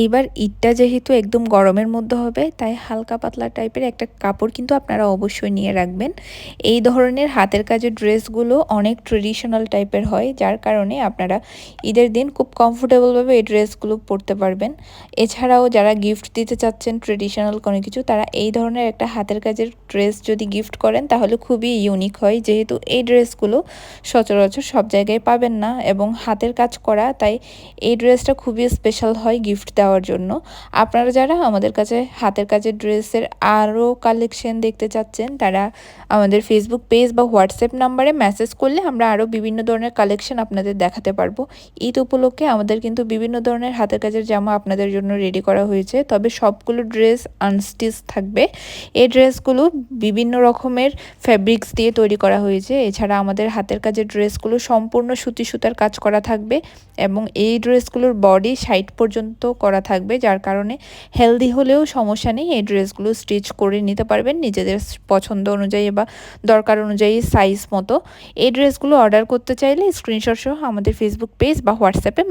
এইবার ঈদটা যেহেতু একদম গরমের মধ্যে হবে, তাই হালকা পাতলা টাইপের একটা কাপড় কিন্তু আপনারা অবশ্যই নিয়ে রাখবেন। এই ধরনের হাতের কাজের ড্রেসগুলো অনেক ট্রেডিশনাল টাইপের হয়, যার কারণে আপনারা ঈদের দিন খুব কমফোর্টেবলভাবে এই ড্রেসগুলো পরতে পারবেন। এছাড়াও যারা গিফট দিতে চাচ্ছেন ট্রেডিশনাল কোনো কিছু, তারা এই ধরনের একটা হাতের কাজের ড্রেস যদি গিফট করেন তাহলে খুবই ইউনিক হয়, যেহেতু এই ড্রেসগুলো সচরাচর সব জায়গায় পাবেন না এবং হাতের কাজ করা, তাই এই ড্রেসটা খুবই স্পেশাল হয় গিফট দেওয়ার জন্য। আপনারা যারা আমাদের কাছে হাতের কাজের ড্রেসের আরও কালেকশন দেখতে চাচ্ছেন, তারা আমাদের ফেসবুক পেজ বা হোয়াটসঅ্যাপ নাম্বারে মেসেজ করলে আমরা আরও বিভিন্ন ধরনের কালেকশন আপনাদের দেখাতে পারবো। ঈদ উপলক্ষে আমাদের কিন্তু বিভিন্ন ধরনের হাতের কাজের জামা আপনাদের জন্য রেডি করা হয়েছে, তবে সবগুলো ড্রেস আনস্টিচ থাকবে। এই ড্রেসগুলো বিভিন্ন রকমের ফ্যাব্রিক্স দিয়ে তৈরি করা হয়েছে। এছাড়া আমাদের হাতের কাজের ড্রেসগুলো সম্পূর্ণ সুতি সুতার কাজ করা থাকবে এবং এই ড্রেসগুলোর বডি সাইড পর্যন্ত করা থাকবে, যার কারণে হেলদি হলেও সমস্যা নেই, এই ড্রেসগুলো স্টিচ করে নিতে পারবেন নিজেদের পছন্দ অনুযায়ী বা দরকার অনুযায়ী সাইজ মতো। এই ড্রেসগুলো অর্ডার করতে চাইলে স্ক্রিনশট সহ আমাদের ফেসবুক পেজ বা হোয়াটসঅ্যাপে